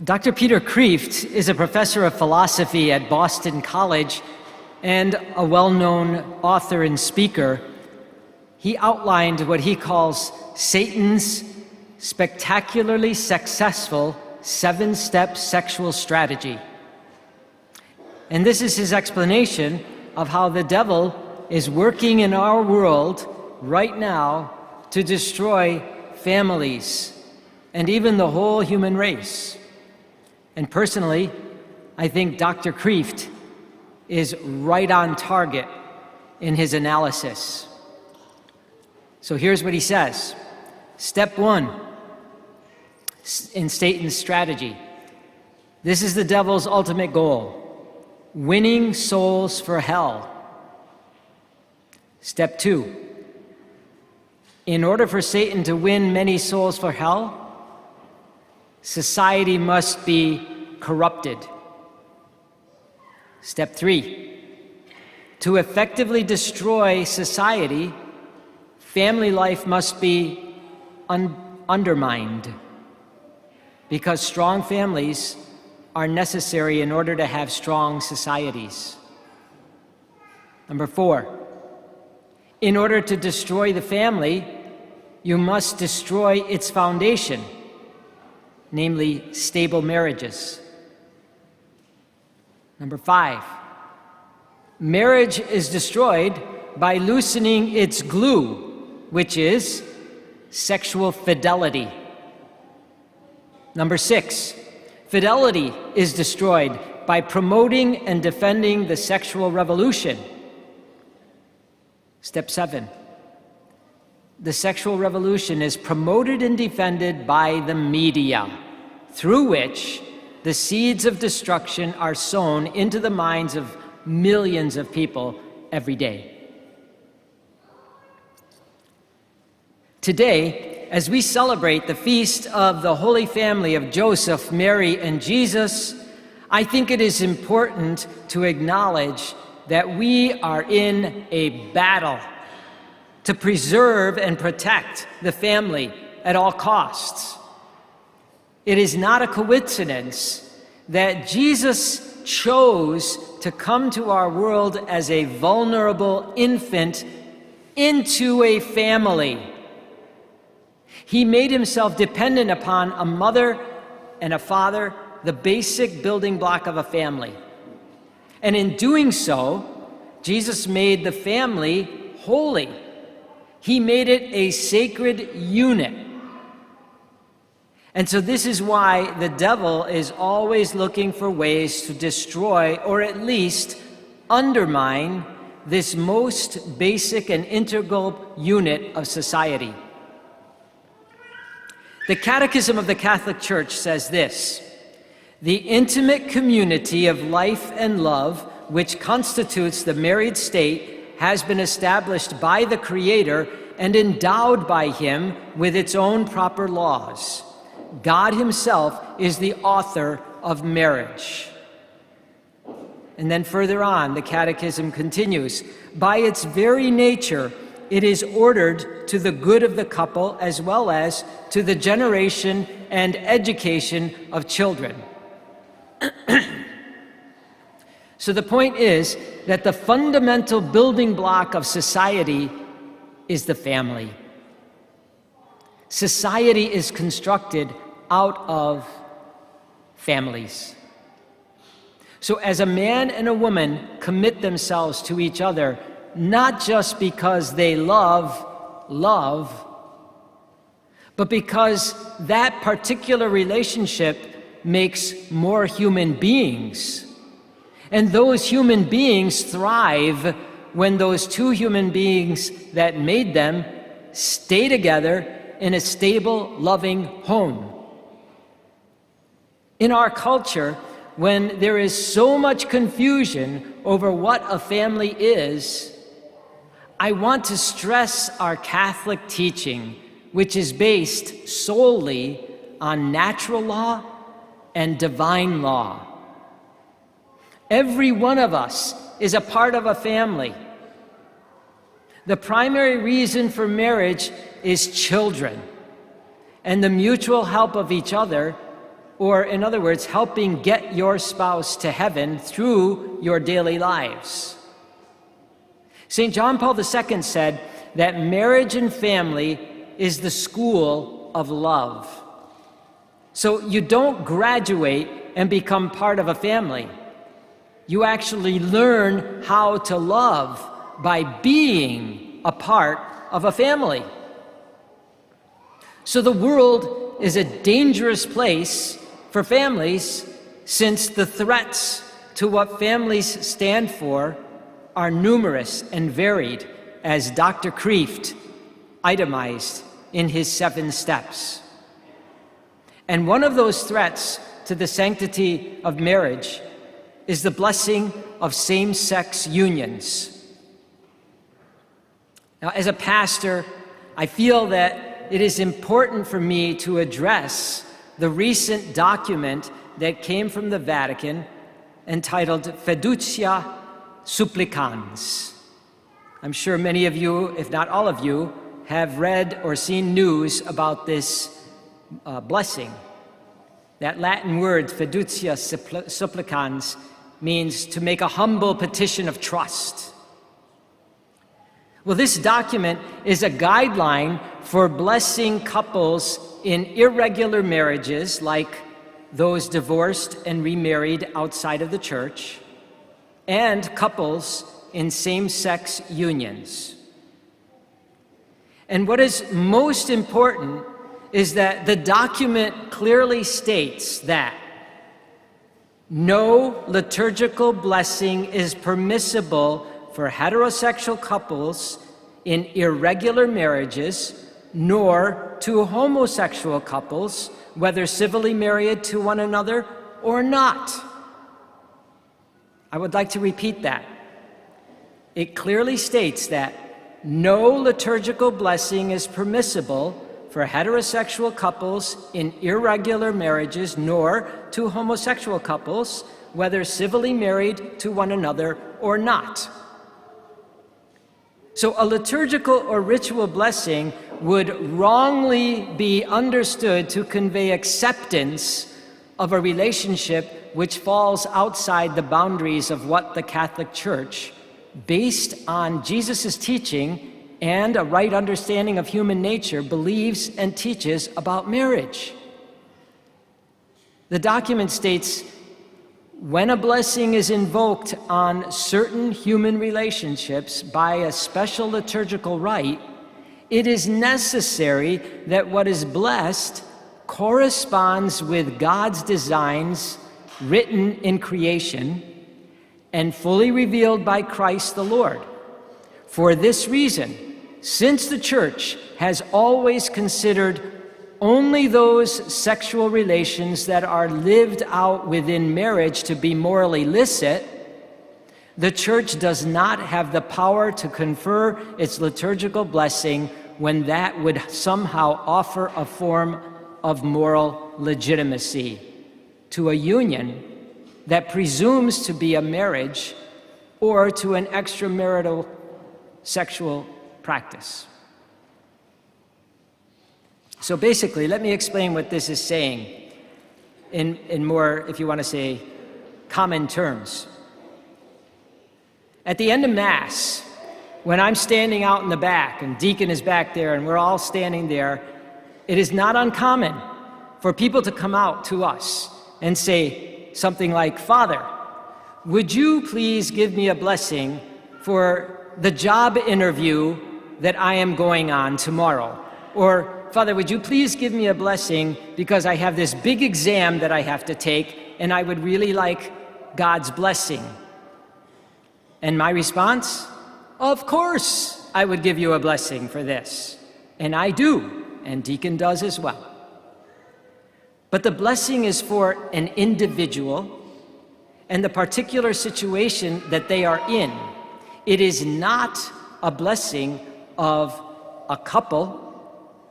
Dr. Peter Kreeft is a professor of philosophy at Boston College and a well-known author and speaker. He outlined what he calls Satan's spectacularly successful 7-step sexual strategy. And this is his explanation of how the devil is working in our world right now to destroy families and even the whole human race. And personally, I think Dr. Kreeft is right on target in his analysis. So here's what he says. Step 1 in Satan's strategy. This is the devil's ultimate goal: winning souls for hell. Step 2. In order for Satan to win many souls for hell, society must be corrupted. Step 3. To effectively destroy society, family life must be undermined, because strong families are necessary in order to have strong societies. Number 4. In order to destroy the family, you must destroy its foundation, namely stable marriages. Number 5. Marriage is destroyed by loosening its glue, which is sexual fidelity. Number 6. Fidelity is destroyed by promoting and defending the sexual revolution. Step 7. The sexual revolution is promoted and defended by the media, through which the seeds of destruction are sown into the minds of millions of people every day. Today, as we celebrate the feast of the Holy Family of Joseph, Mary, and Jesus, I think it is important to acknowledge that we are in a battle to preserve and protect the family at all costs. It is not a coincidence that Jesus chose to come to our world as a vulnerable infant into a family. He made himself dependent upon a mother and a father, the basic building block of a family. And in doing so, Jesus made the family holy. He made it a sacred unit. And so this is why the devil is always looking for ways to destroy, or at least undermine, this most basic and integral unit of society. The Catechism of the Catholic Church says this: the intimate community of life and love, which constitutes the married state, has been established by the Creator and endowed by Him with its own proper laws. God Himself is the author of marriage. And then further on, the Catechism continues, by its very nature, it is ordered to the good of the couple as well as to the generation and education of children. So the point is that the fundamental building block of society is the family. Society is constructed out of families. So as a man and a woman commit themselves to each other, not just because they love, but because that particular relationship makes more human beings. And those human beings thrive when those two human beings that made them stay together in a stable, loving home. In our culture, when there is so much confusion over what a family is, I want to stress our Catholic teaching, which is based solely on natural law and divine law. Every one of us is a part of a family. The primary reason for marriage is children and the mutual help of each other or in other words, helping get your spouse to heaven through your daily lives. St. John Paul II said that marriage and family is the school of love. So you don't graduate and become part of a family. You actually learn how to love by being a part of a family. So the world is a dangerous place for families, since the threats to what families stand for are numerous and varied, as Dr. Kreeft itemized in his 7 steps. And one of those threats to the sanctity of marriage is the blessing of same-sex unions. Now, as a pastor, I feel that it is important for me to address the recent document that came from the Vatican entitled Fiducia Supplicans. I'm sure many of you, if not all of you, have read or seen news about this blessing. That Latin word, Fiducia Supplicans, means to make a humble petition of trust. Well, this document is a guideline for blessing couples in irregular marriages, like those divorced and remarried outside of the church, and couples in same-sex unions. And what is most important is that the document clearly states that no liturgical blessing is permissible for heterosexual couples in irregular marriages, nor to homosexual couples, whether civilly married to one another or not. I would like to repeat that. It clearly states that no liturgical blessing is permissible for heterosexual couples in irregular marriages, nor to homosexual couples, whether civilly married to one another or not. So a liturgical or ritual blessing would wrongly be understood to convey acceptance of a relationship which falls outside the boundaries of what the Catholic Church, based on Jesus' teaching and a right understanding of human nature, believes and teaches about marriage. The document states, when a blessing is invoked on certain human relationships by a special liturgical rite, it is necessary that what is blessed corresponds with God's designs written in creation and fully revealed by Christ the Lord. For this reason, since the Church has always considered only those sexual relations that are lived out within marriage to be morally licit, the Church does not have the power to confer its liturgical blessing when that would somehow offer a form of moral legitimacy to a union that presumes to be a marriage or to an extramarital sexual practice. So basically, let me explain what this is saying in more, if you want to say, common terms. At the end of Mass, when I'm standing out in the back and Deacon is back there and we're all standing there, it is not uncommon for people to come out to us and say something like, "Father, would you please give me a blessing for the job interview that I am going on tomorrow?" Or, "Father, would you please give me a blessing because I have this big exam that I have to take and I would really like God's blessing?" And my response, "Of course I would give you a blessing for this." And I do, and Deacon does as well. But the blessing is for an individual and the particular situation that they are in. It is not a blessing of a couple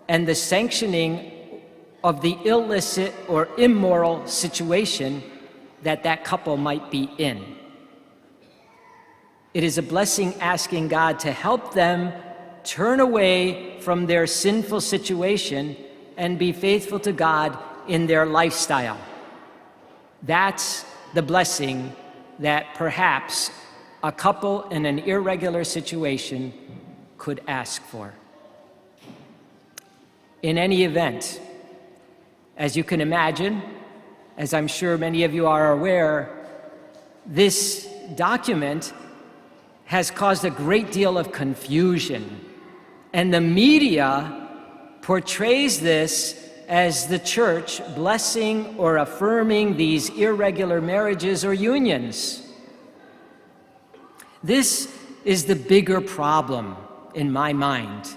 and the sanctioning of the illicit or immoral situation that that couple might be in. It is a blessing asking God to help them turn away from their sinful situation and be faithful to God in their lifestyle. That's the blessing that perhaps a couple in an irregular situation could ask for. In any event, as you can imagine, as I'm sure many of you are aware, this document has caused a great deal of confusion, and the media portrays this as the church blessing or affirming these irregular marriages or unions. This is the bigger problem in my mind,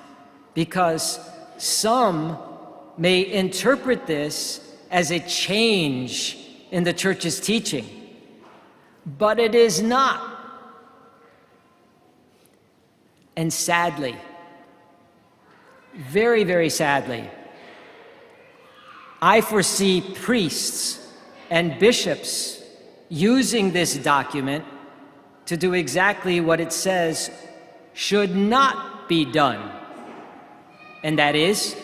because some may interpret this as a change in the church's teaching, but it is not. And sadly, very, very sadly, I foresee priests and bishops using this document to do exactly what it says should not be done, and that is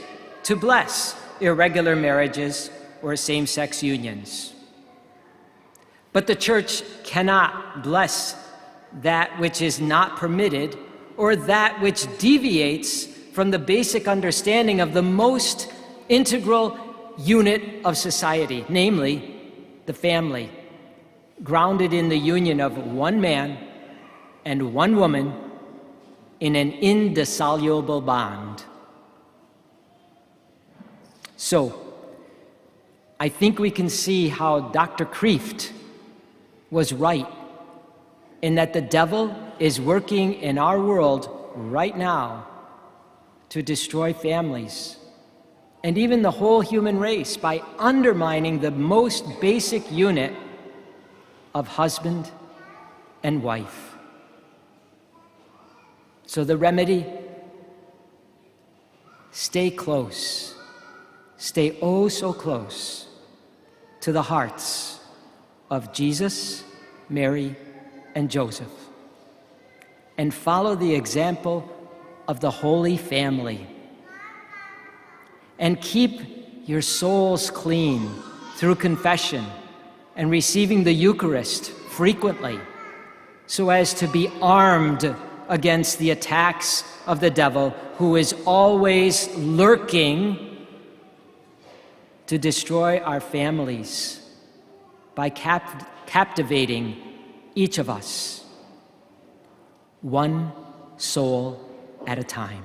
to bless irregular marriages or same-sex unions. But the church cannot bless that which is not permitted or that which deviates from the basic understanding of the most integral unit of society, namely the family, grounded in the union of one man and one woman in an indissoluble bond. So, I think we can see how Dr. Kreeft was right in that the devil is working in our world right now to destroy families and even the whole human race by undermining the most basic unit of husband and wife. So the remedy: stay close, stay oh so close to the hearts of Jesus, Mary, and Joseph, and follow the example of the Holy Family. And keep your souls clean through confession and receiving the Eucharist frequently, so as to be armed against the attacks of the devil, who is always lurking to destroy our families by captivating each of us, one soul at a time.